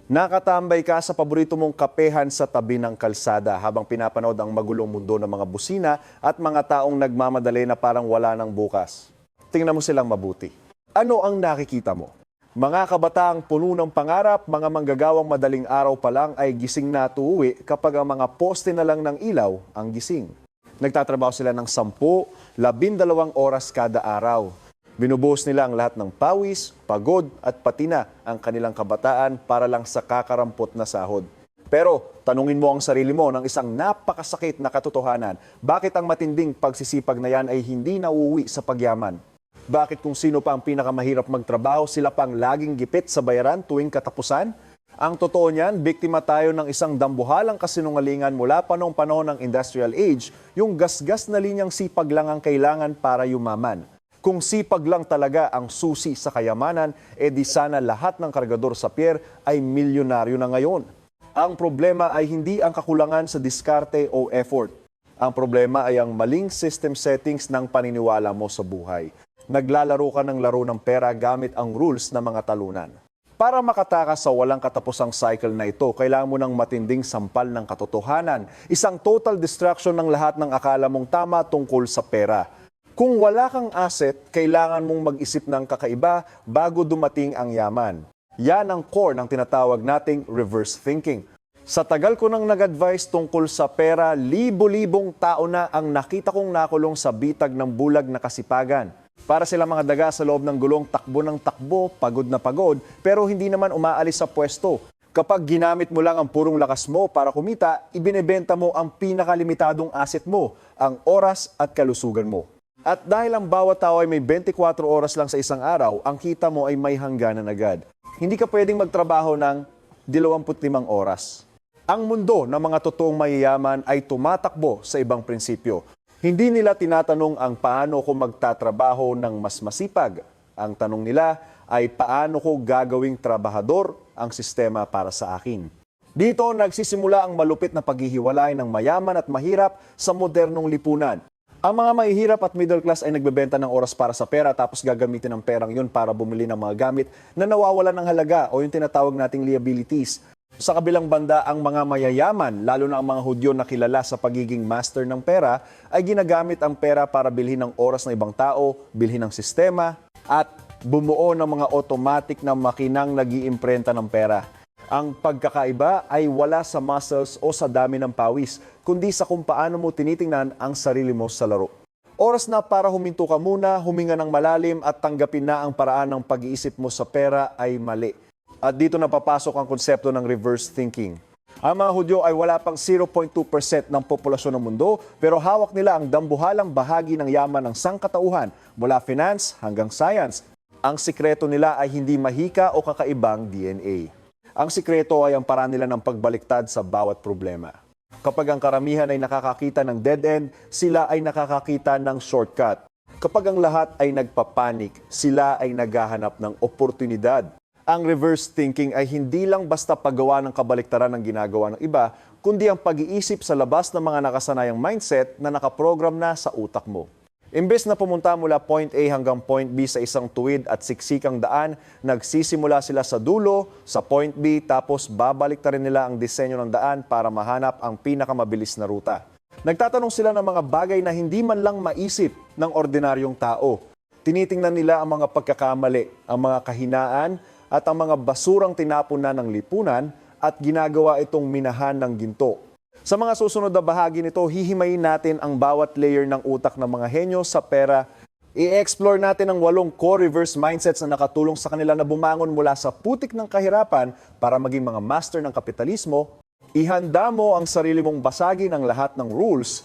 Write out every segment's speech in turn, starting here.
Nakatambay ka sa paborito mong kapehan sa tabi ng kalsada habang pinapanood ang magulong mundo ng mga busina at mga taong nagmamadali na parang wala ng bukas. Tingnan mo silang mabuti. Ano ang nakikita mo? Mga kabataang puno ng pangarap, mga manggagawang madaling araw pa lang ay gising na tuuwi kapag ang mga poste na lang ng ilaw ang gising. Nagtatrabaho sila ng 10, 12 oras kada araw. Binubuhos nila ang lahat ng pawis, pagod at pati na ang kanilang kabataan para lang sa kakarampot na sahod. Pero tanungin mo ang sarili mo ng isang napakasakit na katotohanan. Bakit ang matinding pagsisipag na yan ay hindi nauuwi sa pagyaman? Bakit kung sino pa ang pinakamahirap magtrabaho, sila pang laging gipit sa bayaran tuwing katapusan? Ang totoo niyan, biktima tayo ng isang dambuhalang kasinungalingan mula pa noong panahon ng industrial age, yung gasgas na linyang sipag lang ang kailangan para yumaman. Kung sipag lang talaga ang susi sa kayamanan, di sana lahat ng kargador sa pier ay milyonaryo na ngayon. Ang problema ay hindi ang kakulangan sa diskarte o effort. Ang problema ay ang maling system settings ng paniniwala mo sa buhay. Naglalaro ka ng laro ng pera gamit ang rules ng mga talunan. Para makatakas sa walang katapusang cycle na ito, kailangan mo ng matinding sampal ng katotohanan, isang total distraction ng lahat ng akala mong tama tungkol sa pera. Kung wala kang asset, kailangan mong mag-isip ng kakaiba bago dumating ang yaman. Yan ang core ng tinatawag nating reverse thinking. Sa tagal ko nang nag-advise tungkol sa pera, libo-libong tao na ang nakita kong nakulong sa bitag ng bulag na kasipagan. Para sila mga daga sa loob ng gulong, takbo ng takbo, pagod na pagod, pero hindi naman umaalis sa pwesto. Kapag ginamit mo lang ang purong lakas mo para kumita, ibinebenta mo ang pinakalimitadong asset mo, ang oras at kalusugan mo. At dahil ang bawat tao ay may 24 oras lang sa isang araw, ang kita mo ay may hangganan agad. Hindi ka pwedeng magtrabaho ng 25 oras. Ang mundo ng mga totoong mayayaman ay tumatakbo sa ibang prinsipyo. Hindi nila tinatanong ang paano ko magtatrabaho ng mas masipag. Ang tanong nila ay paano ko gagawing trabahador ang sistema para sa akin. Dito nagsisimula ang malupit na paghihiwalay ng mayaman at mahirap sa modernong lipunan. Ang mga mahihirap at middle class ay nagbebenta ng oras para sa pera tapos gagamitin ang perang yun para bumili ng mga gamit na nawawalan ng halaga o yung tinatawag nating liabilities. Sa kabilang banda, ang mga mayayaman, lalo na ang mga Hudyo na kilala sa pagiging master ng pera, ay ginagamit ang pera para bilhin ng oras ng ibang tao, bilhin ng sistema, at bumuo ng mga automatic na makinang nag-iimprenta ng pera. Ang pagkakaiba ay wala sa muscles o sa dami ng pawis, kundi sa kung paano mo tinitingnan ang sarili mo sa laro. Oras na para huminto ka muna, huminga ng malalim at tanggapin na ang paraan ng pag-iisip mo sa pera ay mali. At dito na papasok ang konsepto ng reverse thinking. Ang mga Hudyo ay wala pang 0.2% ng populasyon ng mundo, pero hawak nila ang dambuhalang bahagi ng yaman ng sangkatauhan mula finance hanggang science. Ang sikreto nila ay hindi mahika o kakaibang DNA. Ang sikreto ay ang paraan nila ng pagbaliktad sa bawat problema. Kapag ang karamihan ay nakakakita ng dead end, sila ay nakakakita ng shortcut. Kapag ang lahat ay nagpapanik, sila ay naghahanap ng oportunidad. Ang reverse thinking ay hindi lang basta paggawa ng kabaliktaran ng ginagawa ng iba, kundi ang pag-iisip sa labas ng mga nakasanayang mindset na nakaprogram na sa utak mo. Imbes na pumunta mula point A hanggang point B sa isang tuwid at siksikang daan, nagsisimula sila sa dulo, sa point B, tapos babalik na rin nila ang disenyo ng daan para mahanap ang pinakamabilis na ruta. Nagtatanong sila ng mga bagay na hindi man lang maisip ng ordinaryong tao. Tinitingnan nila ang mga pagkakamali, ang mga kahinaan, at ang mga basurang tinapon na ng lipunan at ginagawa itong minahan ng ginto. Sa mga susunod na bahagi nito, hihimayin natin ang bawat layer ng utak ng mga henyo sa pera. I-explore natin ang 8 core reverse mindsets na nakatulong sa kanila na bumangon mula sa putik ng kahirapan para maging mga master ng kapitalismo. Ihanda mo ang sarili mong basagin ang lahat ng rules.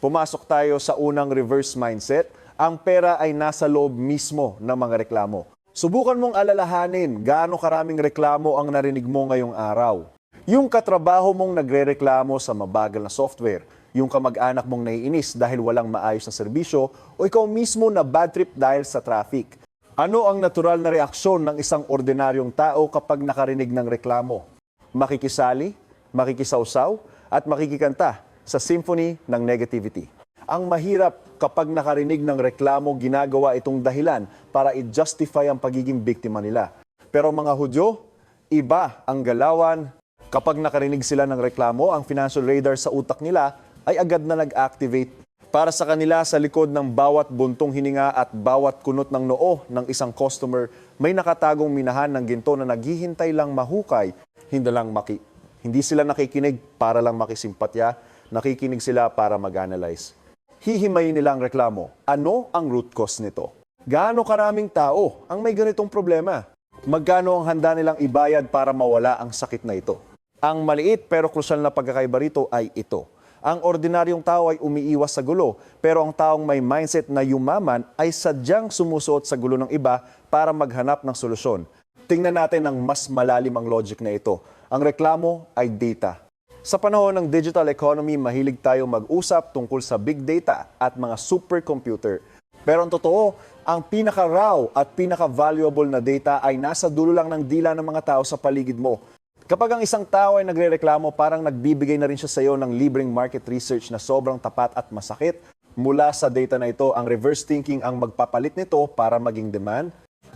Pumasok tayo sa unang reverse mindset. Ang pera ay nasa loob mismo ng mga reklamo. Subukan mong alalahanin gaano karaming reklamo ang narinig mo ngayong araw. Yung katrabaho mong nagrereklamo sa mabagal na software, yung kamag-anak mong naiinis dahil walang maayos na serbisyo, o ikaw mismo na bad trip dahil sa traffic. Ano ang natural na reaksyon ng isang ordinaryong tao kapag nakarinig ng reklamo? Makikisali, makikisawsaw, at makikikanta sa symphony ng negativity. Ang mahirap kapag nakarinig ng reklamo, ginagawa itong dahilan para i-justify ang pagiging biktima nila. Pero mga Hudyo, iba ang galawan. Kapag nakarinig sila ng reklamo, ang financial radar sa utak nila ay agad na nag-activate. Para sa kanila, sa likod ng bawat buntong hininga at bawat kunot ng noo ng isang customer, may nakatagong minahan ng ginto na naghihintay lang mahukay, hindi sila nakikinig para lang makisimpatya, nakikinig sila para mag-analyze. Hihimayin nila ang reklamo. Ano ang root cause nito? Gaano karaming tao ang may ganitong problema? Magkano ang handa nilang ibayad para mawala ang sakit na ito? Ang maliit pero krusyal na pagkakaiba rito ay ito. Ang ordinaryong tao ay umiiwas sa gulo, pero ang taong may mindset na yumaman ay sadyang sumusuot sa gulo ng iba para maghanap ng solusyon. Tingnan natin ang mas malalim ang logic na ito. Ang reklamo ay data. Sa panahon ng digital economy, mahilig tayo mag-usap tungkol sa big data at mga supercomputer. Pero ang totoo, ang pinaka-raw at pinaka-valuable na data ay nasa dulo lang ng dila ng mga tao sa paligid mo. Kapag ang isang tao ay nagrereklamo, parang nagbibigay na rin siya sa iyo ng libreng market research na sobrang tapat at masakit. Mula sa data na ito, ang reverse thinking ang magpapalit nito para maging demand.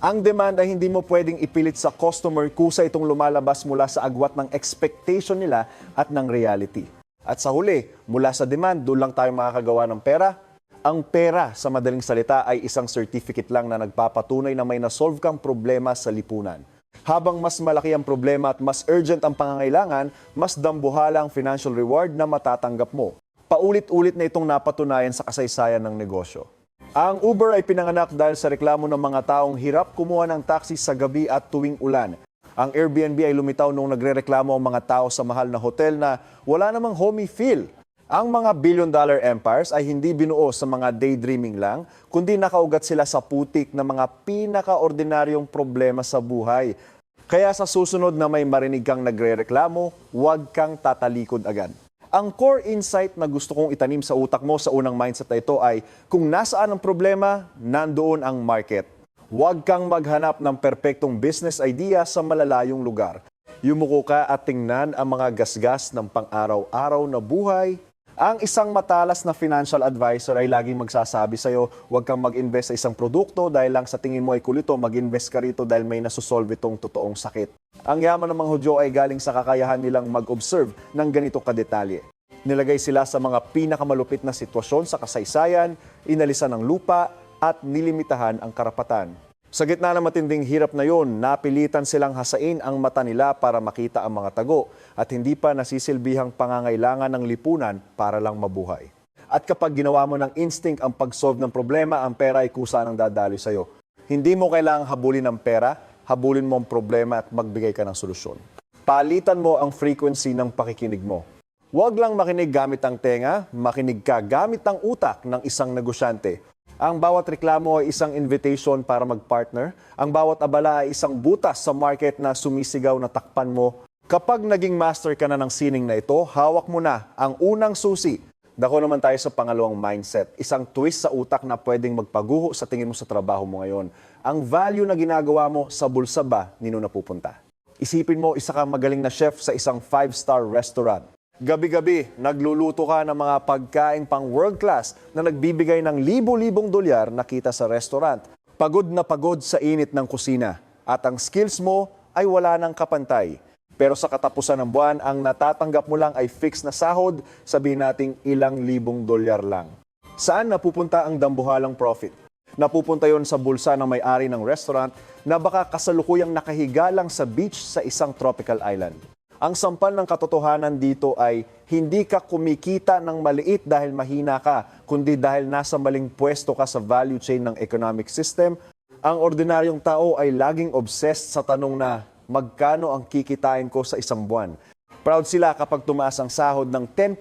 Ang demand ay hindi mo pwedeng ipilit sa customer kusa itong lumalabas mula sa agwat ng expectation nila at ng reality. At sa huli, mula sa demand, doon lang tayo makakagawa ng pera. Ang pera, sa madaling salita, ay isang certificate lang na nagpapatunay na may nasolve kang problema sa lipunan. Habang mas malaki ang problema at mas urgent ang pangangailangan, mas dambuhala ang financial reward na matatanggap mo. Paulit-ulit na itong napatunayan sa kasaysayan ng negosyo. Ang Uber ay pinanganak dahil sa reklamo ng mga taong hirap kumuha ng taxi sa gabi at tuwing ulan. Ang Airbnb ay lumitaw nung nagrereklamo ang mga tao sa mahal na hotel na wala namang homey feel. Ang mga billion-dollar empires ay hindi binuo sa mga daydreaming lang, kundi nakaugat sila sa putik na mga pinaka-ordinaryong problema sa buhay. Kaya sa susunod na may marinig kang nagrereklamo, huwag kang tatalikod agad. Ang core insight na gusto kong itanim sa utak mo sa unang mindset na ito ay kung nasaan ang problema, nandoon ang market. Huwag kang maghanap ng perpektong business idea sa malalayong lugar. Yumuko ka at tingnan ang mga gasgas ng pang-araw-araw na buhay. Ang isang matalas na financial advisor ay laging magsasabi sa'yo, huwag kang mag-invest sa isang produkto dahil lang sa tingin mo ay kulito, mag-invest ka rito dahil may nasusolve itong totoong sakit. Ang yaman ng mga Hudyo ay galing sa kakayahan nilang mag-observe ng ganito kadetalye. Nilagay sila sa mga pinakamalupit na sitwasyon sa kasaysayan, inalisan ng lupa at nilimitahan ang karapatan. Sa gitna ng matinding hirap na yon, napilitan silang hasain ang mata nila para makita ang mga tago at hindi pa nasisilbihang pangangailangan ng lipunan para lang mabuhay. At kapag ginawa mo ng instinct ang pag-solve ng problema, ang pera ay kusa ng dadaloy sa iyo. Hindi mo kailangang habulin ng pera, habulin mo ang problema at magbigay ka ng solusyon. Palitan mo ang frequency ng pakikinig mo. Huwag lang makinig gamit ang tenga, makinig ka gamit ang utak ng isang negosyante. Ang bawat reklamo ay isang invitation para mag-partner. Ang bawat abala ay isang butas sa market na sumisigaw na takpan mo. Kapag naging master ka na ng sining na ito, hawak mo na ang unang susi. Dako naman tayo sa pangalawang mindset. Isang twist sa utak na pwedeng magpaguho sa tingin mo sa trabaho mo ngayon. Ang value na ginagawa mo sa bulsa ba nino napupunta? Isipin mo, isa kang magaling na chef sa isang 5-star restaurant. Gabi-gabi, nagluluto ka ng mga pagkain pang world class na nagbibigay ng libo-libong dolyar na kita sa restaurant. Pagod na pagod sa init ng kusina at ang skills mo ay wala ng kapantay. Pero sa katapusan ng buwan, ang natatanggap mo lang ay fixed na sahod, sabihin nating ilang libong dolyar lang. Saan napupunta ang dambuhalang profit? Napupunta yon sa bulsa ng may-ari ng restaurant na baka kasalukuyang nakahiga lang sa beach sa isang tropical island. Ang sampal ng katotohanan dito ay hindi ka kumikita ng maliit dahil mahina ka, kundi dahil nasa maling pwesto ka sa value chain ng economic system. Ang ordinaryong tao ay laging obsessed sa tanong na magkano ang kikitain ko sa isang buwan. Proud sila kapag tumaas ang sahod ng 10%,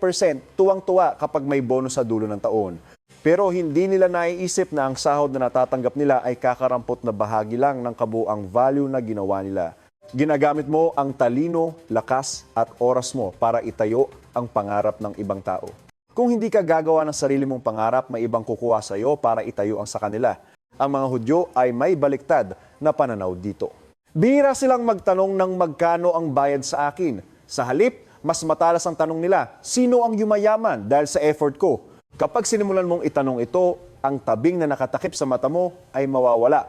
tuwang-tuwa kapag may bonus sa dulo ng taon. Pero hindi nila naiisip na ang sahod na natatanggap nila ay kakarampot na bahagi lang ng kabuang value na ginawa nila. Ginagamit mo ang talino, lakas at oras mo para itayo ang pangarap ng ibang tao. Kung hindi ka gagawa ng sarili mong pangarap, may ibang kukuha sa iyo para itayo ang sa kanila. Ang mga Hudyo ay may baliktad na pananaw dito. Bihira silang magtanong ng magkano ang bayad sa akin. Sa halip, mas matalas ang tanong nila, sino ang yumayaman dahil sa effort ko? Kapag sinimulan mong itanong ito, ang tabing na nakatakip sa mata mo ay mawawala.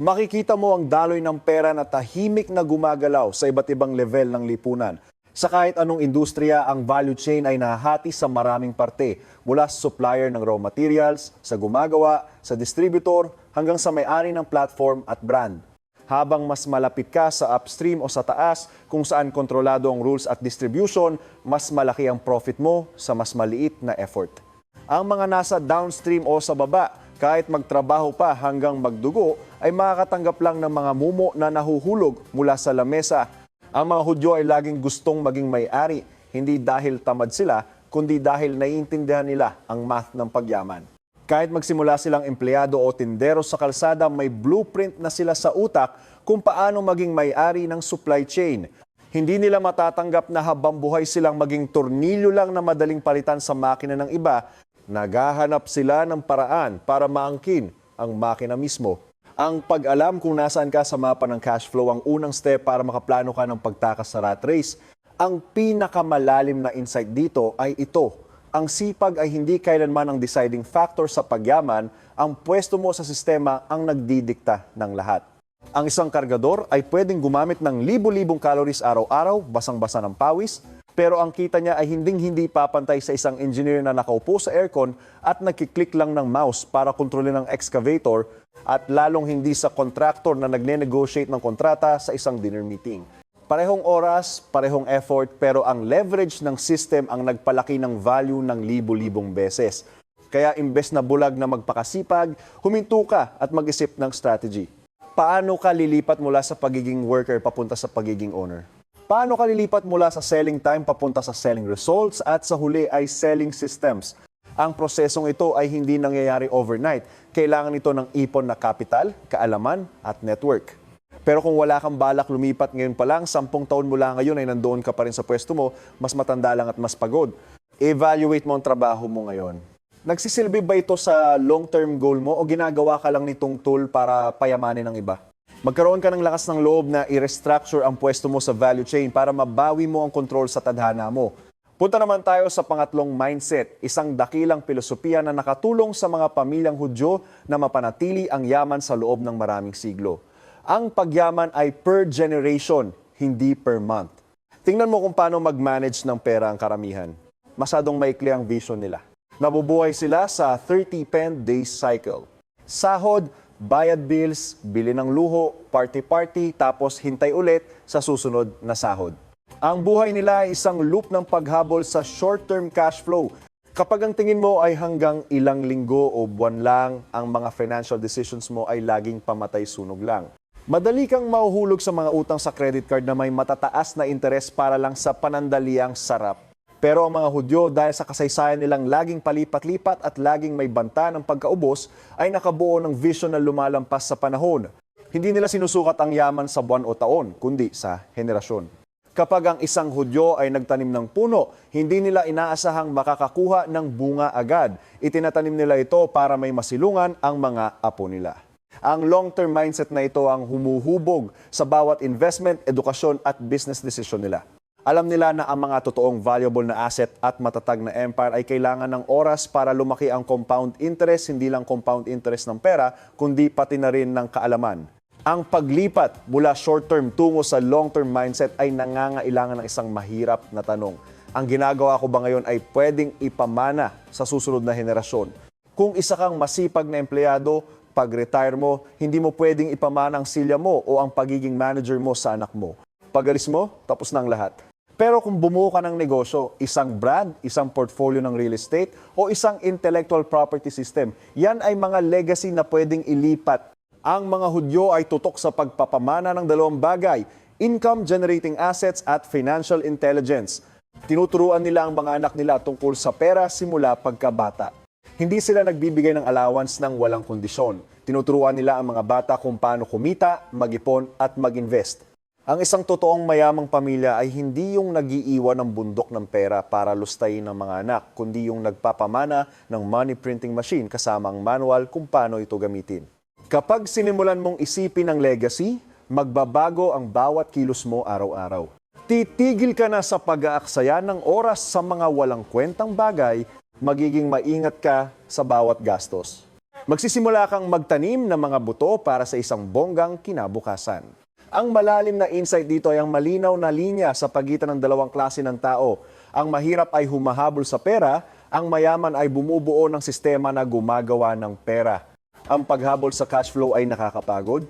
Makikita mo ang daloy ng pera na tahimik na gumagalaw sa iba't ibang level ng lipunan. Sa kahit anong industriya, ang value chain ay nahahati sa maraming parte, mula sa supplier ng raw materials, sa gumagawa, sa distributor, hanggang sa may-ari ng platform at brand. Habang mas malapit ka sa upstream o sa taas, kung saan kontrolado ang rules at distribution, mas malaki ang profit mo sa mas maliit na effort. Ang mga nasa downstream o sa baba, kahit magtrabaho pa hanggang magdugo, ay makakatanggap lang ng mga mumo na nahuhulog mula sa lamesa. Ang mga Hudyo ay laging gustong maging may-ari, hindi dahil tamad sila, kundi dahil naiintindihan nila ang math ng pagyaman. Kahit magsimula silang empleyado o tindero sa kalsada, may blueprint na sila sa utak kung paano maging may-ari ng supply chain. Hindi nila matatanggap na habang buhay silang maging tornilyo lang na madaling palitan sa makina ng iba. Naghahanap sila ng paraan para maangkin ang makina mismo. Ang pag-alam kung nasaan ka sa mapa ng cash flow ang unang step para makaplano ka ng pagtakas sa rat race. Ang pinakamalalim na insight dito ay ito. Ang sipag ay hindi kailanman ang deciding factor sa pagyaman, ang pwesto mo sa sistema ang nagdidikta ng lahat. Ang isang kargador ay pwedeng gumamit ng libo-libong calories araw-araw, basang-basa ng pawis, pero ang kita niya ay hinding-hindi papantay sa isang engineer na nakaupo sa aircon at nagkiklik lang ng mouse para kontrolin ng excavator at lalong hindi sa contractor na nagne-negotiate ng kontrata sa isang dinner meeting. Parehong oras, parehong effort, pero ang leverage ng system ang nagpalaki ng value ng libo-libong beses. Kaya imbes na bulag na magpakasipag, huminto ka at mag-isip ng strategy. Paano ka lilipat mula sa pagiging worker papunta sa pagiging owner? Paano ka lilipat mula sa selling time papunta sa selling results at sa huli ay selling systems? Ang prosesong ito ay hindi nangyayari overnight. Kailangan ito ng ipon na capital, kaalaman at network. Pero kung wala kang balak lumipat ngayon pa lang, 10 taon mula ngayon ay nandoon ka pa rin sa pwesto mo, mas matanda lang at mas pagod. Evaluate mo ang trabaho mo ngayon. Nagsisilbi ba ito sa long-term goal mo o ginagawa ka lang nitong tool para payamanin ng iba? Magkaroon ka ng lakas ng loob na i-restructure ang pwesto mo sa value chain para mabawi mo ang kontrol sa tadhana mo. Punta naman tayo sa pangatlong mindset, isang dakilang filosofiya na nakatulong sa mga pamilyang Hudyo na mapanatili ang yaman sa loob ng maraming siglo. Ang pagyaman ay per generation, hindi per month. Tingnan mo kung paano mag-manage ng pera ang karamihan. Masadong maikli ang vision nila. Nabubuhay sila sa 30-pen days cycle. Sahod, bayad bills, bili ng luho, party-party, tapos hintay ulit sa susunod na sahod. Ang buhay nila ay isang loop ng paghabol sa short-term cash flow. Kapag ang tingin mo ay hanggang ilang linggo o buwan lang, ang mga financial decisions mo ay laging pamatay-sunog lang. Madali kang mahuhulog sa mga utang sa credit card na may matataas na interes para lang sa panandaliang sarap. Pero ang mga Hudyo, dahil sa kasaysayan nilang laging palipat-lipat at laging may banta ng pagkaubos, ay nakabuo ng vision na lumalampas sa panahon. Hindi nila sinusukat ang yaman sa buwan o taon, kundi sa henerasyon. Kapag ang isang Hudyo ay nagtanim ng puno, hindi nila inaasahang makakakuha ng bunga agad. Itinatanim nila ito para may masilungan ang mga apo nila. Ang long-term mindset na ito ang humuhubog sa bawat investment, edukasyon at business decision nila. Alam nila na ang mga totoong valuable na asset at matatag na empire ay kailangan ng oras para lumaki ang compound interest, hindi lang compound interest ng pera, kundi pati na rin ng kaalaman. Ang paglipat mula short-term tungo sa long-term mindset ay nangangailangan ng isang mahirap na tanong. Ang ginagawa ko ba ngayon ay pwedeng ipamana sa susunod na henerasyon? Kung isa kang masipag na empleyado, pag-retire mo, hindi mo pwedeng ipamana ang silya mo o ang pagiging manager mo sa anak mo. Pag-alis mo, tapos na ang lahat. Pero kung bumuo ka ng negosyo, isang brand, isang portfolio ng real estate, o isang intellectual property system, yan ay mga legacy na pwedeng ilipat. Ang mga Hudyo ay tutok sa pagpapamana ng dalawang bagay, income-generating assets at financial intelligence. Tinuturuan nila ang mga anak nila tungkol sa pera simula pagkabata. Hindi sila nagbibigay ng allowance ng walang kondisyon. Tinuturuan nila ang mga bata kung paano kumita, mag-ipon at mag-invest. Ang isang totoong mayamang pamilya ay hindi yung nag-iiwan ng bundok ng pera para lustayin ng mga anak, kundi yung nagpapamana ng money printing machine kasama ang manual kung paano ito gamitin. Kapag sinimulan mong isipin ang legacy, magbabago ang bawat kilos mo araw-araw. Titigil ka na sa pag-aaksaya ng oras sa mga walang kwentang bagay, magiging maingat ka sa bawat gastos. Magsisimula kang magtanim ng mga buto para sa isang bonggang kinabukasan. Ang malalim na insight dito ay ang malinaw na linya sa pagitan ng dalawang klase ng tao. Ang mahirap ay humahabol sa pera, ang mayaman ay bumubuo ng sistema na gumagawa ng pera. Ang paghabol sa cash flow ay nakakapagod.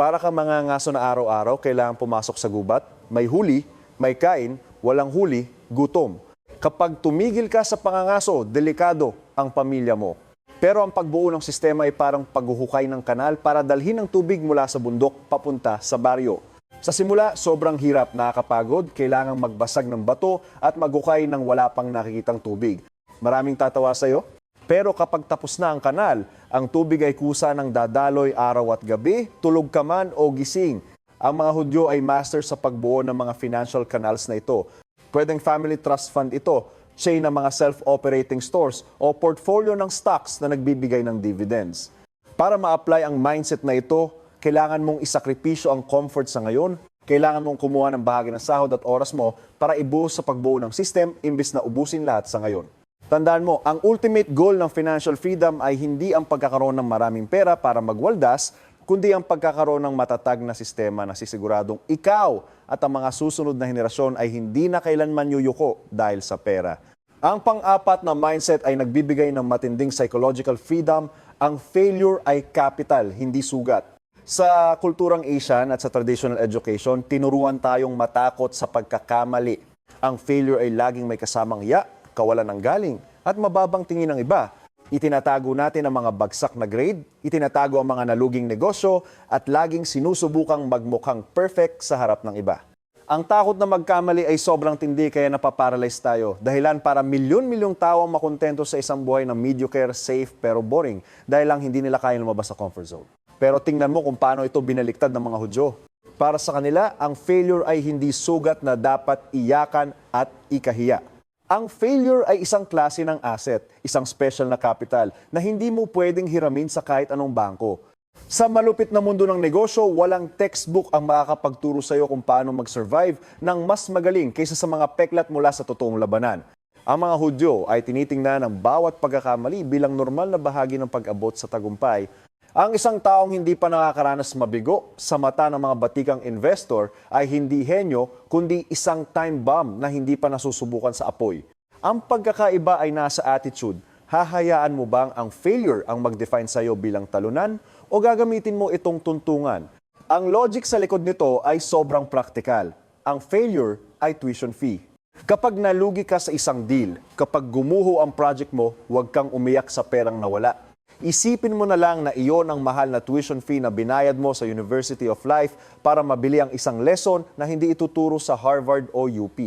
Para ka mga ngaso na araw-araw, kailangan pumasok sa gubat. May huli, may kain, walang huli, gutom. Kapag tumigil ka sa pangangaso, delikado ang pamilya mo. Pero ang pagbuo ng sistema ay parang paghuhukay ng kanal para dalhin ang tubig mula sa bundok papunta sa baryo. Sa simula, sobrang hirap, nakakapagod, kailangang magbasag ng bato at maghukay ng wala pang nakikitang tubig. Maraming tatawa sa'yo. Pero kapag tapos na ang kanal, ang tubig ay kusa ng dadaloy araw at gabi, tulog ka man o gising. Ang mga Hudyo ay master sa pagbuo ng mga financial canals na ito. Pwedeng family trust fund ito, chain ng mga self-operating stores o portfolio ng stocks na nagbibigay ng dividends. Para ma-apply ang mindset na ito, kailangan mong isakripisyo ang comfort sa ngayon, kailangan mong kumuha ng bahagi ng sahod at oras mo para ibuhos sa pagbuo ng system imbis na ubusin lahat sa ngayon. Tandaan mo, ang ultimate goal ng financial freedom ay hindi ang pagkakaroon ng maraming pera para magwaldas, kundi ang pagkakaroon ng matatag na sistema na sisiguradong ikaw at ang mga susunod na henerasyon ay hindi na kailanman yuyuko dahil sa pera. Ang pang-apat na mindset ay nagbibigay ng matinding psychological freedom. Ang failure ay capital, hindi sugat. Sa kulturang Asian at sa traditional education, tinuruan tayong matakot sa pagkakamali. Ang failure ay laging may kasamang ya, kawalan ng galing, at mababang tingin ng iba. Itinatago natin ang mga bagsak na grade, itinatago ang mga naluging negosyo, at laging sinusubukang magmukhang perfect sa harap ng iba. Ang takot na magkamali ay sobrang tindi kaya napaparalyze tayo. Dahilan para milyon-milyong tao ang makontento sa isang buhay na mediocre, safe, pero boring dahil lang hindi nila kaya lumabas sa comfort zone. Pero tingnan mo kung paano ito binaliktad ng mga Hudyo. Para sa kanila, ang failure ay hindi sugat na dapat iyakan at ikahiya. Ang failure ay isang klase ng asset, isang special na capital na hindi mo pwedeng hiramin sa kahit anong bangko. Sa malupit na mundo ng negosyo, walang textbook ang makakapagturo sa iyo kung paano mag-survive ng mas magaling kaysa sa mga peklat mula sa totoong labanan. Ang mga Hudyo ay tinitingnan ang bawat pagkakamali bilang normal na bahagi ng pag-abot sa tagumpay. Ang isang taong hindi pa nakakaranas mabigo sa mata ng mga batikang investor ay hindi henyo kundi isang time bomb na hindi pa nasusubukan sa apoy. Ang pagkakaiba ay nasa attitude. Hahayaan mo bang ang failure ang mag-define sa iyo bilang talunan o gagamitin mo itong tuntungan? Ang logic sa likod nito ay sobrang praktikal. Ang failure ay tuition fee. Kapag nalugi ka sa isang deal, kapag gumuho ang project mo, huwag kang umiyak sa perang nawala. Isipin mo na lang na iyon ang mahal na tuition fee na binayad mo sa University of Life para mabili ang isang lesson na hindi ituturo sa Harvard o UP.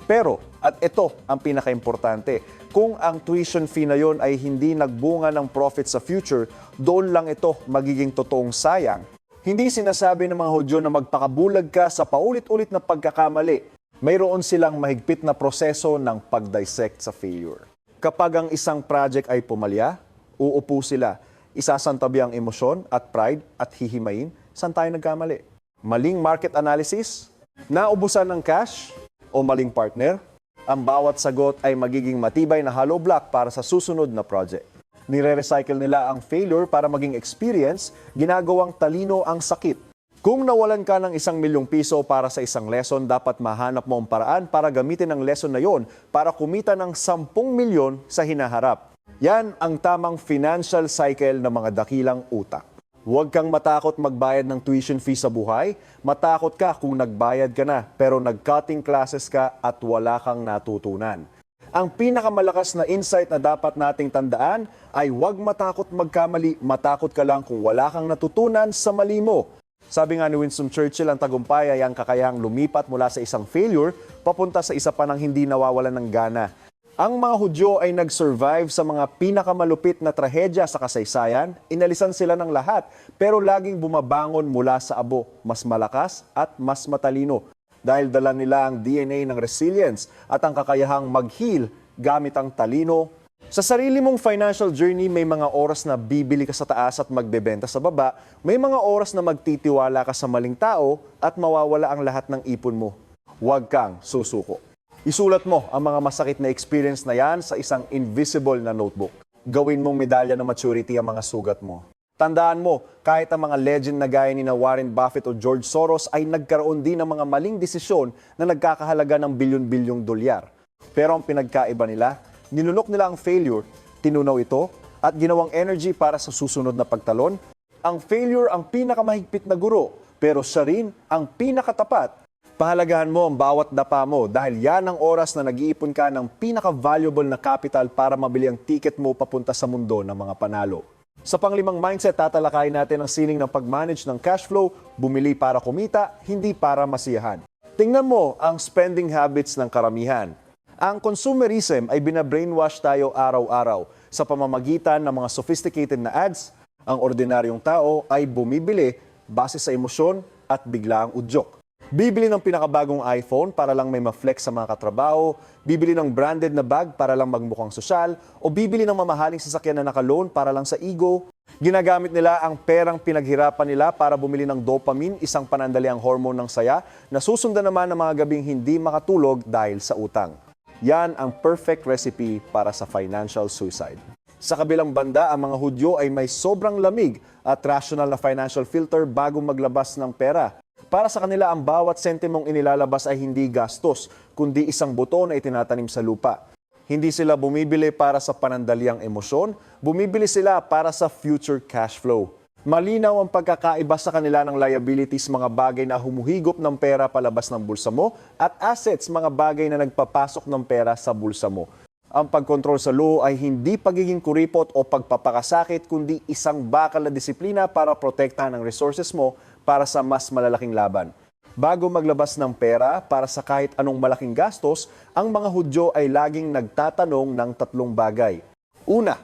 Pero, at ito ang pinaka-importante, kung ang tuition fee na yon ay hindi nagbunga ng profit sa future, doon lang ito magiging totoong sayang. Hindi sinasabi ng mga Hudyo na magpakabulag ka sa paulit-ulit na pagkakamali. Mayroon silang mahigpit na proseso ng pag-dissect sa failure. Kapag ang isang project ay pumalya, uupo sila. Isasantabi ang emosyon at pride at hihimayin. Saan tayo nagkamali? Maling market analysis? Naubusan ng cash? O maling partner? Ang bawat sagot ay magiging matibay na hollow block para sa susunod na project. Nire-recycle nila ang failure para maging experience, ginagawang talino ang sakit. Kung nawalan ka ng 1,000,000 piso para sa isang lesson, dapat mahanap mo ang paraan para gamitin ang lesson na yon para kumita ng 10,000,000 sa hinaharap. Yan ang tamang financial cycle ng mga dakilang utak. Huwag kang matakot magbayad ng tuition fee sa buhay. Matakot ka kung nagbayad ka na pero nag-cutting classes ka at wala kang natutunan. Ang pinakamalakas na insight na dapat nating tandaan ay huwag matakot magkamali. Matakot ka lang kung wala kang natutunan sa mali mo. Sabi nga ni Winston Churchill, ang tagumpay ay ang kakayahang lumipat mula sa isang failure papunta sa isa pa ng hindi nawawalan ng gana. Ang mga Hudyo ay nag-survive sa mga pinakamalupit na trahedya sa kasaysayan. Inalisan sila ng lahat, pero laging bumabangon mula sa abo, mas malakas at mas matalino. Dahil dala nila ang DNA ng resilience at ang kakayahang mag-heal gamit ang talino. Sa sarili mong financial journey, may mga oras na bibili ka sa taas at magbebenta sa baba. May mga oras na magtitiwala ka sa maling tao at mawawala ang lahat ng ipon mo. Huwag kang susuko. Isulat mo ang mga masakit na experience na yan sa isang invisible na notebook. Gawin mong medalya ng maturity ang mga sugat mo. Tandaan mo, kahit ang mga legend na gaya ni na Warren Buffett o George Soros ay nagkaroon din ng mga maling desisyon na nagkakahalaga ng bilyon-bilyong dolyar. Pero ang pinagkaiba nila, nilunok nila ang failure, tinunaw ito, at ginawang energy para sa susunod na pagtalon. Ang failure ang pinakamahigpit na guro, pero siya rin ang pinakatapat. Pahalagahan mo ang bawat dapa mo dahil yan ang oras na nag-iipon ka ng pinaka-valuable na capital para mabili ang ticket mo papunta sa mundo ng mga panalo. Sa panglimang mindset, tatalakayin natin ang sining ng pag-manage ng cash flow, bumili para kumita, hindi para masiyahan. Tingnan mo ang spending habits ng karamihan. Ang consumerism ay binabrainwash tayo araw-araw sa pamamagitan ng mga sophisticated na ads. Ang ordinaryong tao ay bumibili base sa emosyon at biglaang udyok. Bibili ng pinakabagong iPhone para lang may ma-flex sa mga katrabaho, bibili ng branded na bag para lang magmukhang sosyal, o bibili ng mamahaling sasakyan na naka-loan para lang sa ego. Ginagamit nila ang perang pinaghirapan nila para bumili ng dopamine, isang panandaliang hormone ng saya, na susundan naman ng mga gabing hindi makatulog dahil sa utang. Yan ang perfect recipe para sa financial suicide. Sa kabilang banda, ang mga Hudyo ay may sobrang lamig at rational na financial filter bago maglabas ng pera. Para sa kanila, ang bawat sentimong inilalabas ay hindi gastos, kundi isang buto na itinatanim sa lupa. Hindi sila bumibili para sa panandaliang emosyon, bumibili sila para sa future cash flow. Malinaw ang pagkakaiba sa kanila ng liabilities, mga bagay na humuhigop ng pera palabas ng bulsa mo, at assets, mga bagay na nagpapasok ng pera sa bulsa mo. Ang pagkontrol sa luho ay hindi pagiging kuripot o pagpapakasakit, kundi isang bakal na disiplina para protektahan ang resources mo para sa mas malalaking laban. Bago maglabas ng pera para sa kahit anong malaking gastos, ang mga Hudyo ay laging nagtatanong ng tatlong bagay. Una,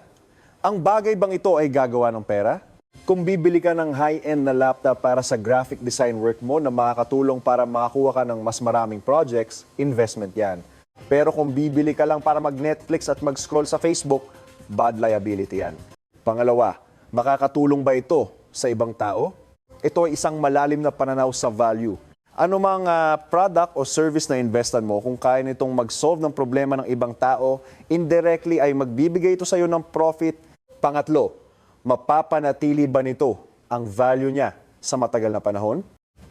ang bagay bang ito ay gagawa ng pera? Kung bibili ka ng high-end na laptop para sa graphic design work mo na makakatulong para makakuha ka ng mas maraming projects, investment yan. Pero kung bibili ka lang para mag-Netflix at mag-scroll sa Facebook, bad liability yan. Pangalawa, makakatulong ba ito sa ibang tao? Ito ay isang malalim na pananaw sa value. Ano mang product o service na investan mo, kung kaya nitong mag-solve ng problema ng ibang tao, indirectly ay magbibigay ito sa iyo ng profit. Pangatlo, mapapanatili ba nito ang value niya sa matagal na panahon?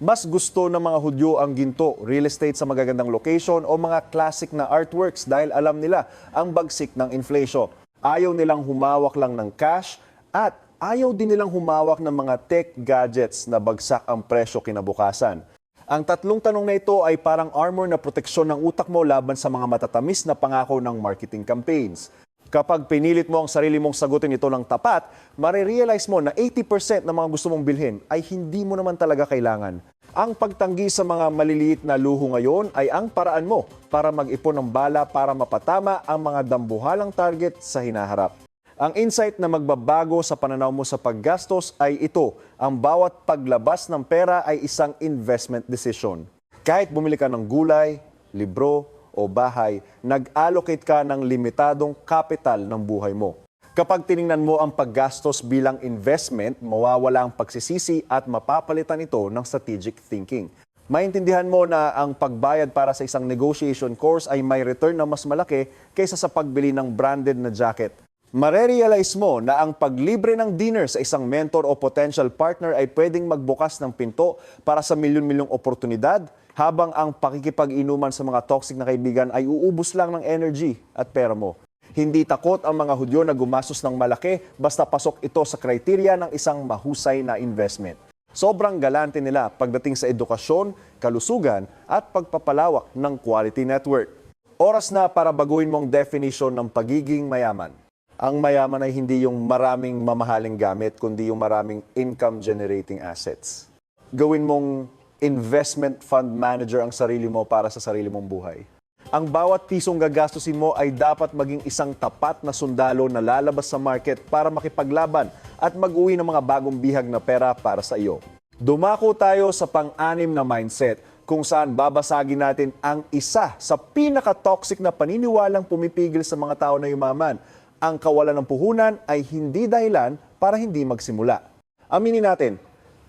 Mas gusto ng mga Hudyo ang ginto, real estate sa magagandang location o mga classic na artworks dahil alam nila ang bagsik ng inflation. Ayaw nilang humawak lang ng cash at ayaw din nilang humawak ng mga tech gadgets na bagsak ang presyo kinabukasan. Ang tatlong tanong na ito ay parang armor na proteksyon ng utak mo laban sa mga matatamis na pangako ng marketing campaigns. Kapag pinilit mo ang sarili mong sagutin ito ng tapat, marirealize mo na 80% ng mga gusto mong bilhin ay hindi mo naman talaga kailangan. Ang pagtanggi sa mga maliliit na luho ngayon ay ang paraan mo para mag-ipon ng bala para mapatama ang mga dambuhalang target sa hinaharap. Ang insight na magbabago sa pananaw mo sa paggastos ay ito: ang bawat paglabas ng pera ay isang investment decision. Kahit bumili ka ng gulay, libro, o bahay, nag-allocate ka ng limitadong capital ng buhay mo. Kapag tiningnan mo ang paggastos bilang investment, mawawala ang pagsisisi at mapapalitan ito ng strategic thinking. Maintindihan mo na ang pagbayad para sa isang negotiation course ay may return na mas malaki kaysa sa pagbili ng branded na jacket. Marerealize mo na ang paglibre ng dinner sa isang mentor o potential partner ay pwedeng magbukas ng pinto para sa milyon-milyong oportunidad, habang ang pakikipag-inuman sa mga toxic na kaibigan ay uubos lang ng energy at pera mo. Hindi takot ang mga Hudyo na gumastos ng malaki basta pasok ito sa kriteriya ng isang mahusay na investment. Sobrang galante nila pagdating sa edukasyon, kalusugan at pagpapalawak ng quality network. Oras na para baguhin mong definition ng pagiging mayaman. Ang mayaman ay hindi yung maraming mamahaling gamit, kundi yung maraming income-generating assets. Gawin mong investment fund manager ang sarili mo para sa sarili mong buhay. Ang bawat pisong gagastusin mo ay dapat maging isang tapat na sundalo na lalabas sa market para makipaglaban at mag-uwi ng mga bagong bihag na pera para sa iyo. Dumako tayo sa pang-anim na mindset, kung saan babasagin natin ang isa sa pinaka-toxic na paniniwalang pumipigil sa mga tao na yumaman. Ang kawalan ng puhunan ay hindi dahilan para hindi magsimula. Aminin natin,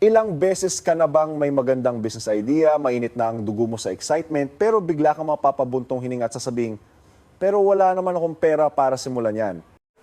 ilang beses ka na bang may magandang business idea, mainit na ang dugo mo sa excitement, pero bigla kang mapapabuntong hininga at sasabing, pero wala naman akong pera para simulan yan.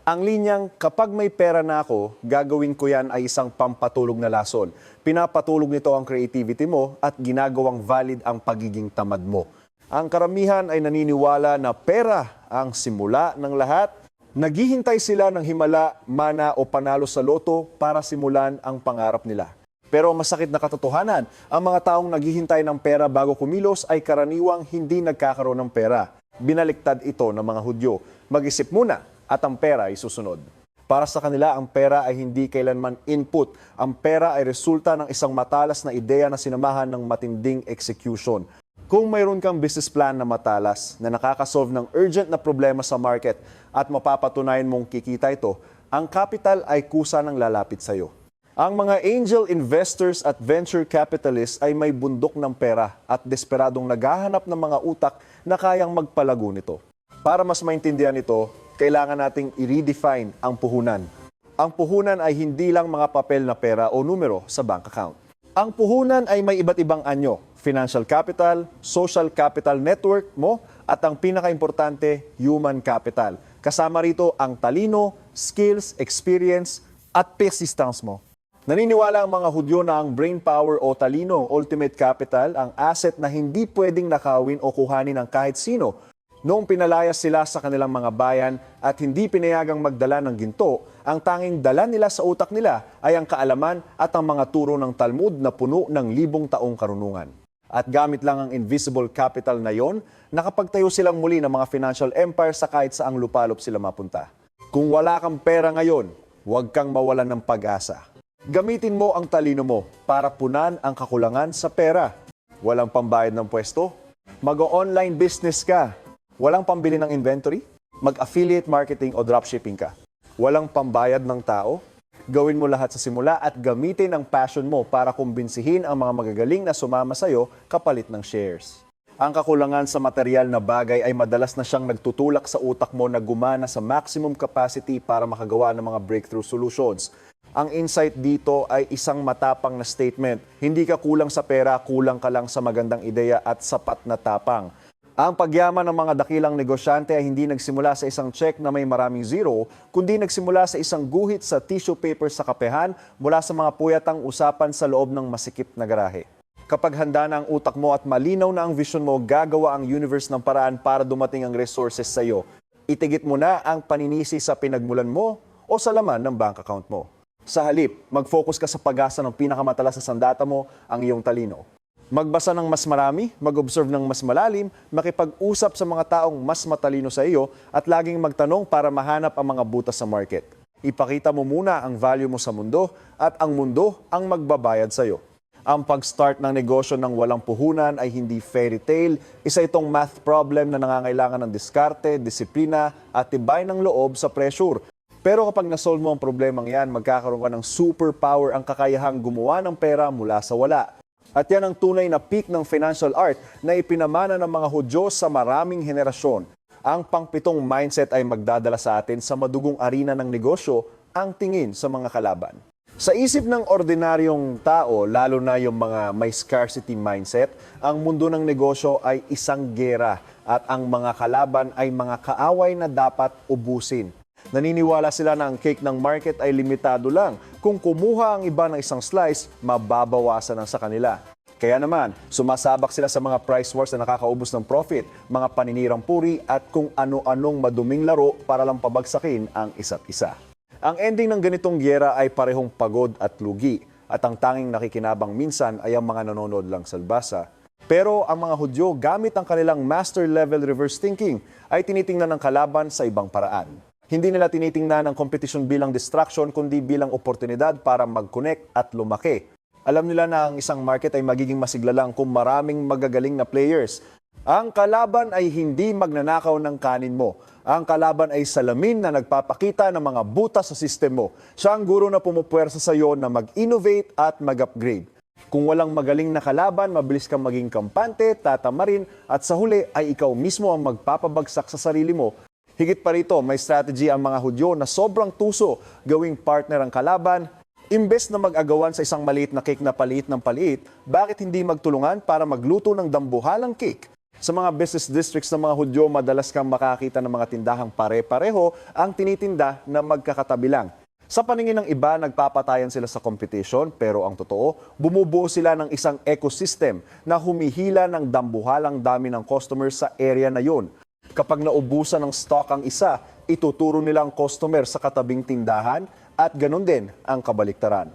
Ang linyang, kapag may pera na ako, gagawin ko yan ay isang pampatulog na lason. Pinapatulog nito ang creativity mo at ginagawang valid ang pagiging tamad mo. Ang karamihan ay naniniwala na pera ang simula ng lahat. Naghihintay sila ng himala, mana o panalo sa loto para simulan ang pangarap nila. Pero masakit na katotohanan, ang mga taong naghihintay ng pera bago kumilos ay karaniwang hindi nagkakaroon ng pera. Binaliktad ito ng mga Hudyo. Mag-isip muna at ang pera ay susunod. Para sa kanila, ang pera ay hindi kailanman input. Ang pera ay resulta ng isang matalas na ideya na sinamahan ng matinding execution. Kung mayroon kang business plan na matalas, na nakakasolve ng urgent na problema sa market at mapapatunayan mong kikita ito, ang capital ay kusa ng lalapit sa iyo. Ang mga angel investors at venture capitalists ay may bundok ng pera at desperadong naghahanap ng mga utak na kayang magpalago nito. Para mas maintindihan ito, kailangan nating i-redefine ang puhunan. Ang puhunan ay hindi lang mga papel na pera o numero sa bank account. Ang puhunan ay may iba't ibang anyo: financial capital, social capital network mo, at ang pinakaimportante, human capital. Kasama rito ang talino, skills, experience, at persistence mo. Naniniwala ang mga Hudyo na ang brain power o talino, ultimate capital, ang asset na hindi pwedeng nakawin o kuhanin ng kahit sino. Noong pinalayas sila sa kanilang mga bayan at hindi pinayagang magdala ng ginto, ang tanging dala nila sa utak nila ay ang kaalaman at ang mga turo ng Talmud na puno ng libong taong karunungan. At gamit lang ang invisible capital na yon, nakapagtayo silang muli ng mga financial empire sa kahit saang lupalop sila mapunta. Kung wala kang pera ngayon, huwag kang mawalan ng pag-asa. Gamitin mo ang talino mo para punan ang kakulangan sa pera. Walang pambayad ng pwesto? Mag-online business ka. Walang pambili ng inventory? Mag-affiliate marketing o dropshipping ka. Walang pambayad ng tao? Gawin mo lahat sa simula at gamitin ang passion mo para kumbinsihin ang mga magagaling na sumama sa'yo kapalit ng shares. Ang kakulangan sa material na bagay ay madalas na siyang nagtutulak sa utak mo na gumana sa maximum capacity para makagawa ng mga breakthrough solutions. Ang insight dito ay isang matapang na statement. Hindi ka kulang sa pera, kulang ka lang sa magandang ideya at sapat na tapang. Ang pagyaman ng mga dakilang negosyante ay hindi nagsimula sa isang check na may maraming zero, kundi nagsimula sa isang guhit sa tissue paper sa kapehan mula sa mga puyatang usapan sa loob ng masikip na garahe. Kapag handa na ang utak mo at malinaw na ang vision mo, gagawa ang universe ng paraan para dumating ang resources sa iyo. Itigit mo na ang paninisi sa pinagmulan mo o sa laman ng bank account mo. Sa halip, mag-focus ka sa pag-asa ng pinakamatalas sa sandata mo, ang iyong talino. Magbasa ng mas marami, mag-observe ng mas malalim, makipag-usap sa mga taong mas matalino sa iyo at laging magtanong para mahanap ang mga butas sa market. Ipakita mo muna ang value mo sa mundo at ang mundo ang magbabayad sa iyo. Ang pag-start ng negosyo ng walang puhunan ay hindi fairy tale. Isa itong math problem na nangangailangan ng diskarte, disiplina at tibay ng loob sa pressure. Pero kapag nasolve mo ang problemang yan, magkakaroon ka ng superpower, ang kakayahang gumawa ng pera mula sa wala. At yan ang tunay na peak ng financial art na ipinamana ng mga Hudyo sa maraming henerasyon. Ang pangpitong mindset ay magdadala sa atin sa madugong arena ng negosyo, ang tingin sa mga kalaban. Sa isip ng ordinaryong tao, lalo na yung mga may scarcity mindset, ang mundo ng negosyo ay isang gera at ang mga kalaban ay mga kaaway na dapat ubusin. Naniniwala sila na ang cake ng market ay limitado lang. Kung kumuha ang iba ng isang slice, mababawasan ang sa kanila. Kaya naman, sumasabak sila sa mga price wars na nakakaubos ng profit, mga paninirang puri at kung ano-anong maduming laro para lang pabagsakin ang isa't isa. Ang ending ng ganitong gyera ay parehong pagod at lugi at ang tanging nakikinabang minsan ay ang mga nanonood lang sa albasa. Pero ang mga Hudyo, gamit ang kanilang master level reverse thinking, ay tinitingnan ng kalaban sa ibang paraan. Hindi nila tinitingnan ang competition bilang distraction kundi bilang oportunidad para mag-connect at lumaki. Alam nila na ang isang market ay magiging masigla lang kung maraming magagaling na players. Ang kalaban ay hindi magnanakaw ng kanin mo. Ang kalaban ay salamin na nagpapakita ng mga butas sa sistem mo. Siya ang guro na pumupuwersa sa iyo na mag-innovate at mag-upgrade. Kung walang magaling na kalaban, mabilis kang maging kampante, tatamarin at sa huli ay ikaw mismo ang magpapabagsak sa sarili mo. Higit pa rito, may strategy ang mga Hudyo na sobrang tuso gawing partner ang kalaban. Imbes na mag-agawan sa isang maliit na cake na paliit ng paliit, bakit hindi magtulungan para magluto ng dambuhalang cake? Sa mga business districts ng mga Hudyo, madalas kang makakita ng mga tindahang pare-pareho ang tinitinda na magkakatabi lang. Sa paningin ng iba, nagpapatayan sila sa competition, pero ang totoo, bumubuo sila ng isang ecosystem na humihila ng dambuhalang dami ng customers sa area na yun. Kapag naubusan ng stock ang isa, ituturo nila ang customer sa katabing tindahan at ganun din ang kabaliktaran.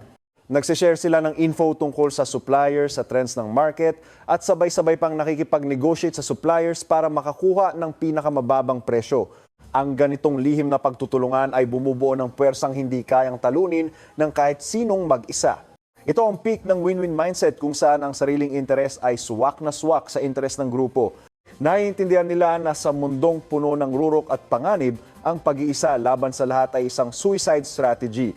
Nagsishare sila ng info tungkol sa suppliers, sa trends ng market at sabay-sabay pang nakikipag-negotiate sa suppliers para makakuha ng pinakamababang presyo. Ang ganitong lihim na pagtutulungan ay bumubuo ng puwersang hindi kayang talunin ng kahit sinong mag-isa. Ito ang peak ng win-win mindset kung saan ang sariling interes ay swak na swak sa interes ng grupo. Naiintindihan nila na sa mundong puno ng rurok at panganib, ang pag-iisa laban sa lahat ay isang suicide strategy.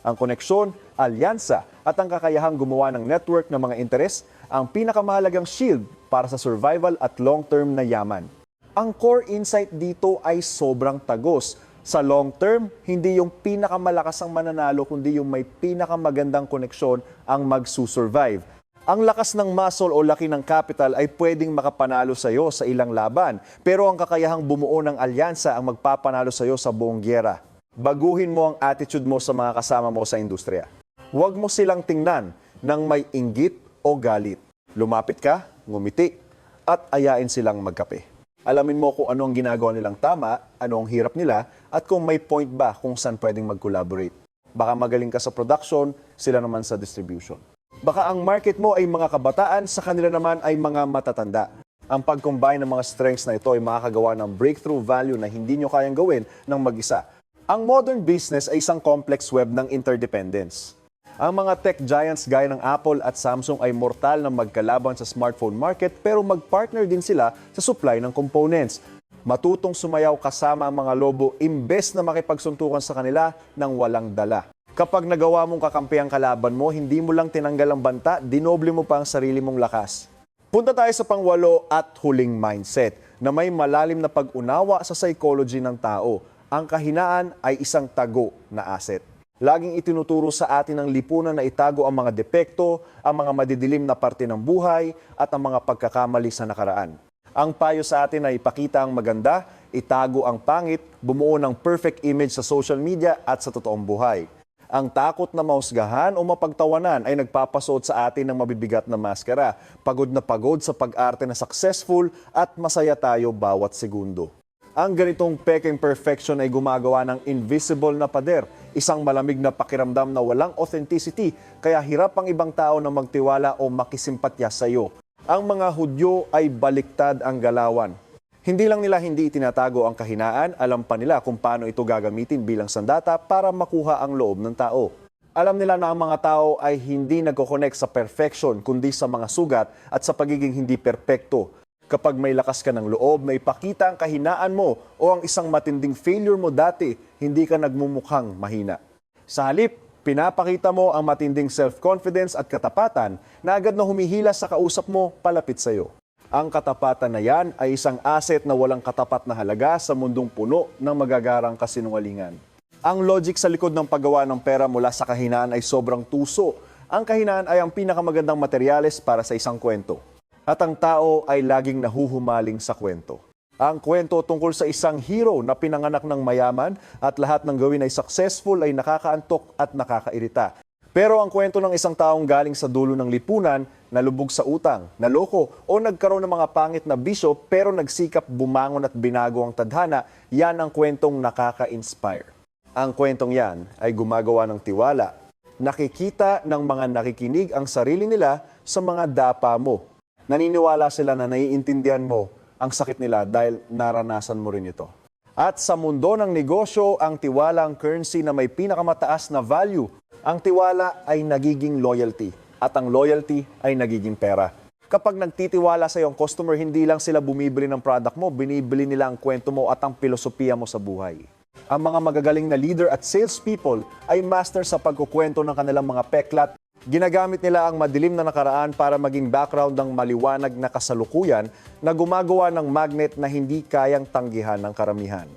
Ang koneksyon, alyansa at ang kakayahang gumawa ng network ng mga interes ang pinakamahalagang shield para sa survival at long-term na yaman. Ang core insight dito ay sobrang tagos. Sa long term, hindi yung pinakamalakas ang mananalo kundi yung may pinakamagandang koneksyon ang magsusurvive. Ang lakas ng muscle o laki ng capital ay pwedeng makapanalo sa iyo sa ilang laban, pero ang kakayahang bumuo ng alyansa ang magpapanalo sa iyo sa buong gyera. Baguhin mo ang attitude mo sa mga kasama mo sa industriya. Huwag mo silang tingnan ng may inggit o galit. Lumapit ka, ngumiti, at ayain silang magkape. Alamin mo kung ano ang ginagawa nilang tama, ano ang hirap nila, at kung may point ba kung saan pwedeng mag-collaborate. Baka magaling ka sa production, sila naman sa distribution. Baka ang market mo ay mga kabataan, sa kanila naman ay mga matatanda. Ang pag-combine ng mga strengths na ito ay makakagawa ng breakthrough value na hindi nyo kayang gawin ng mag-isa. Ang modern business ay isang complex web ng interdependence. Ang mga tech giants gaya ng Apple at Samsung ay mortal na magkalaban sa smartphone market pero mag-partner din sila sa supply ng components. Matutong sumayaw kasama ang mga lobo imbes na makipagsuntukan sa kanila ng walang dala. Kapag nagawa mong kakampi ang kalaban mo, hindi mo lang tinanggal ang banta, dinoble mo pa ang sarili mong lakas. Punta tayo sa pangwalo at huling mindset na may malalim na pag-unawa sa psychology ng tao. Ang kahinaan ay isang tago na asset. Laging itinuturo sa atin ng lipunan na itago ang mga depekto, ang mga madidilim na parte ng buhay at ang mga pagkakamali sa nakaraan. Ang payo sa atin ay ipakita ang maganda, itago ang pangit, bumuo ng perfect image sa social media at sa totoong buhay. Ang takot na mahusgahan o mapagtawanan ay nagpapasuot sa atin ng mabibigat na maskara. Pagod na pagod sa pag-arte na successful at masaya tayo bawat segundo. Ang ganitong peking perfection ay gumagawa ng invisible na pader, isang malamig na pakiramdam na walang authenticity, kaya hirap ang ibang tao na magtiwala o makisimpatya sa iyo. Ang mga Hudyo ay baliktad ang galawan. Hindi lang nila hindi itinatago ang kahinaan, alam pa nila kung paano ito gagamitin bilang sandata para makuha ang loob ng tao. Alam nila na ang mga tao ay hindi nagko-connect sa perfection kundi sa mga sugat at sa pagiging hindi perpekto. Kapag may lakas ka ng loob na ipakita ang kahinaan mo o ang isang matinding failure mo dati, hindi ka nagmumukhang mahina. Sa halip, pinapakita mo ang matinding self-confidence at katapatan na agad na humihila sa kausap mo palapit sa iyo. Ang katapatan na yan ay isang asset na walang katapat na halaga sa mundong puno ng magagarang kasinungalingan. Ang logic sa likod ng paggawa ng pera mula sa kahinaan ay sobrang tuso. Ang kahinaan ay ang pinakamagandang materyales para sa isang kwento. At ang tao ay laging nahuhumaling sa kwento. Ang kwento tungkol sa isang hero na pinanganak ng mayaman at lahat ng gawin ay successful ay nakakaantok at nakakairita. Pero ang kwento ng isang taong galing sa dulo ng lipunan, nalubog sa utang, naloko o nagkaroon ng mga pangit na bisyo pero nagsikap bumangon at binago ang tadhana, yan ang kwentong nakaka-inspire. Ang kwentong yan ay gumagawa ng tiwala. Nakikita ng mga nakikinig ang sarili nila sa mga dapa mo. Naniniwala sila na naiintindihan mo ang sakit nila dahil naranasan mo rin ito. At sa mundo ng negosyo, ang tiwala ang currency na may pinakamataas na value. Ang tiwala ay nagiging loyalty at ang loyalty ay nagiging pera. Kapag nagtitiwala sa iyong customer, hindi lang sila bumibili ng product mo, binibili nila ang kwento mo at ang filosofiya mo sa buhay. Ang mga magagaling na leader at salespeople ay master sa pagkukwento ng kanilang mga peklat. Ginagamit nila ang madilim na nakaraan para maging background ng maliwanag na kasalukuyan na gumagawa ng magnet na hindi kayang tanggihan ng karamihan.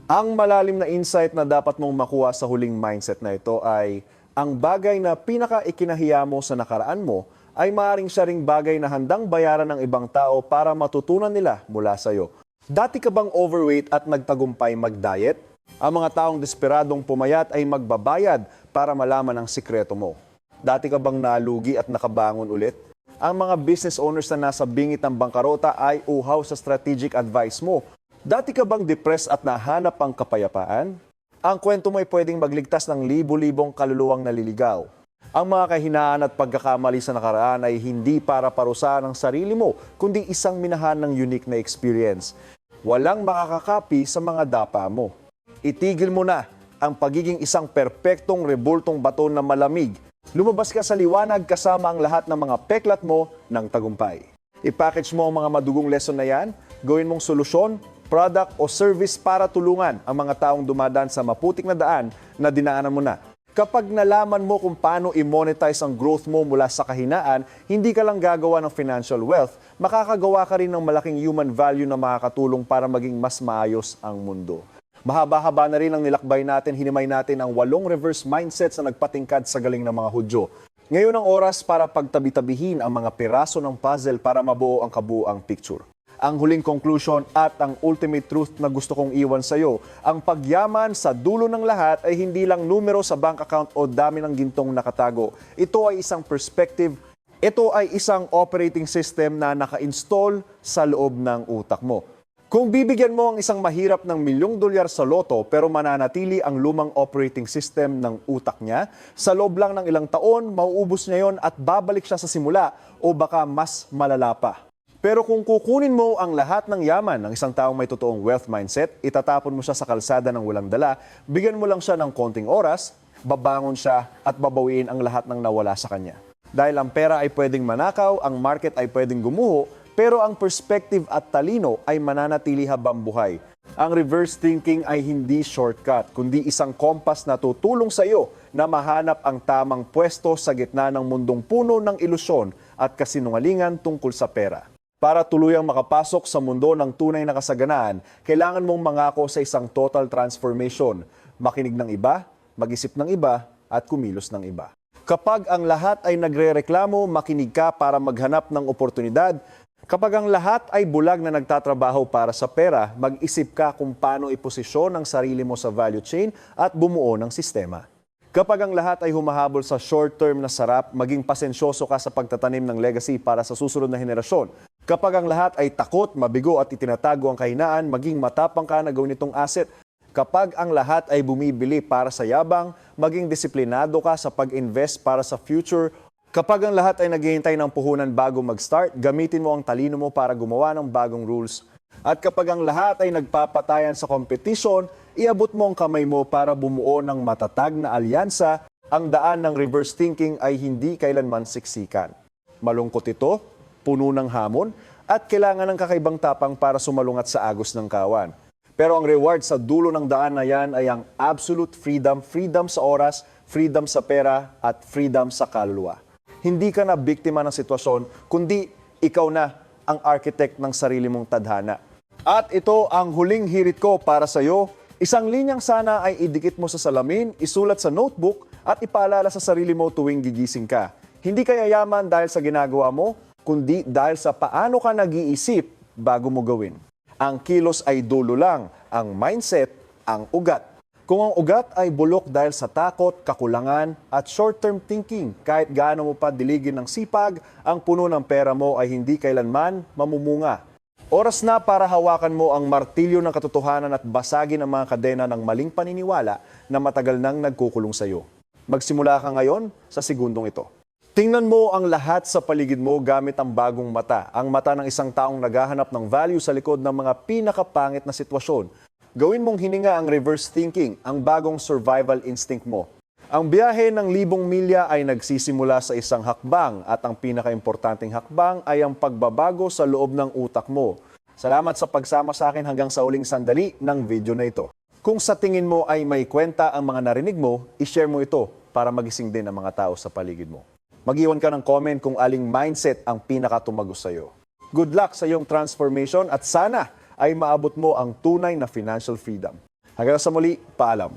Ang malalim na insight na dapat mong makuha sa huling mindset na ito ay ang bagay na pinaka-ikinahiya mo sa nakaraan mo ay maaaring siya ring bagay na handang bayaran ng ibang tao para matutunan nila mula sa iyo. Dati ka bang overweight at nagtagumpay mag-diet? Ang mga taong desperadong pumayat ay magbabayad para malaman ang sikreto mo. Dati ka bang nalugi at nakabangon ulit? Ang mga business owners na nasa bingit ng bangkarota ay uhaw sa strategic advice mo. Dati ka bang depressed at nahanap ang kapayapaan? Ang kwento mo ay pwedeng magligtas ng libu-libong kaluluwang naliligaw. Ang mga kahinaan at pagkakamali sa nakaraan ay hindi para parusahan ang sarili mo, kundi isang minahan ng unique na experience. Walang makakakapi sa mga dapa mo. Itigil mo na ang pagiging isang perpektong rebultong bato na malamig. Lumabas ka sa liwanag kasama ang lahat ng mga peklat mo ng tagumpay. I-package mo ang mga madugong lesson na yan, gawin mong solusyon, product o service para tulungan ang mga taong dumadaan sa maputik na daan na dinaanan mo na. Kapag nalaman mo kung paano i-monetize ang growth mo mula sa kahinaan, hindi ka lang gagawa ng financial wealth, makakagawa ka rin ng malaking human value na makakatulong para maging mas maayos ang mundo. Mahaba-haba na rin ang nilakbay natin, hinimay natin ang 8 reverse mindsets na nagpatingkad sa galing ng mga Hudyo. Ngayon ang oras para pagtabi-tabihin ang mga piraso ng puzzle para mabuo ang kabuuang picture. Ang huling conclusion at ang ultimate truth na gusto kong iwan sa iyo, ang pagyaman sa dulo ng lahat ay hindi lang numero sa bank account o dami ng gintong nakatago. Ito ay isang perspective, ito ay isang operating system na naka-install sa loob ng utak mo. Kung bibigyan mo ang isang mahirap ng $1,000,000 sa loto pero mananatili ang lumang operating system ng utak niya, sa loob lang ng ilang taon, mauubos niya yon at babalik siya sa simula o baka mas malala pa. Pero kung kukunin mo ang lahat ng yaman ng isang taong may totoong wealth mindset, itatapon mo siya sa kalsada ng walang dala, bigyan mo lang siya ng konting oras, babangon siya at babawiin ang lahat ng nawala sa kanya. Dahil ang pera ay pwedeng manakaw, ang market ay pwedeng gumuho, pero ang perspective at talino ay mananatili habang buhay. Ang reverse thinking ay hindi shortcut, kundi isang kompas na tutulong sa iyo na mahanap ang tamang pwesto sa gitna ng mundong puno ng ilusyon at kasinungalingan tungkol sa pera. Para tuluyang makapasok sa mundo ng tunay na kasaganaan, kailangan mong mangako sa isang total transformation. Makinig ng iba, mag-isip ng iba, at kumilos ng iba. Kapag ang lahat ay nagrereklamo, makinig ka para maghanap ng oportunidad. Kapag ang lahat ay bulag na nagtatrabaho para sa pera, mag-isip ka kung paano iposisyon ang sarili mo sa value chain at bumuo ng sistema. Kapag ang lahat ay humahabol sa short-term na sarap, maging pasensyoso ka sa pagtatanim ng legacy para sa susunod na henerasyon. Kapag ang lahat ay takot, mabigo at itinatago ang kahinaan, maging matapang ka na gawin itong asset. Kapag ang lahat ay bumibili para sa yabang, maging disiplinado ka sa pag-invest para sa future. Kapag ang lahat ay naghihintay ng puhunan bago mag-start, gamitin mo ang talino mo para gumawa ng bagong rules. At kapag ang lahat ay nagpapatayan sa competition, iabot mo ang kamay mo para bumuo ng matatag na alyansa. Ang daan ng reverse thinking ay hindi kailanman siksikan. Malungkot ito, puno ng hamon, at kailangan ng kakaibang tapang para sumalungat sa agos ng kawan. Pero ang reward sa dulo ng daan na yan ay ang absolute freedom, freedom sa oras, freedom sa pera, at freedom sa kaluluwa. Hindi ka na biktima ng sitwasyon, kundi ikaw na ang architect ng sarili mong tadhana. At ito ang huling hirit ko para sa iyo. Isang linyang sana ay idikit mo sa salamin, isulat sa notebook, at ipaalala sa sarili mo tuwing gigising ka. Hindi ka yayaman dahil sa ginagawa mo, kundi dahil sa paano ka nag-iisip bago mo gawin. Ang kilos ay dulo lang, ang mindset ang ugat. Kung ang ugat ay bulok dahil sa takot, kakulangan at short-term thinking, kahit gaano mo pa diligin ng sipag, ang puno ng pera mo ay hindi kailanman mamumunga. Oras na para hawakan mo ang martilyo ng katotohanan at basagin ang mga kadena ng maling paniniwala na matagal nang nagkukulong sa iyo. Magsimula ka ngayon sa segundong ito. Tingnan mo ang lahat sa paligid mo gamit ang bagong mata, ang mata ng isang taong naghahanap ng value sa likod ng mga pinakapangit na sitwasyon. Gawin mong hininga ang reverse thinking, ang bagong survival instinct mo. Ang biyahe ng 1,000 milya ay nagsisimula sa isang hakbang at ang pinakaimportanteng hakbang ay ang pagbabago sa loob ng utak mo. Salamat sa pagsama sa akin hanggang sa uling sandali ng video na ito. Kung sa tingin mo ay may kwenta ang mga narinig mo, i-share mo ito para magising din ang mga tao sa paligid mo. Mag-iwan ka ng comment kung aling mindset ang pinakatumagos sa iyo. Good luck sa iyong transformation at sana ay maabot mo ang tunay na financial freedom. Hanggang sa muli, paalam.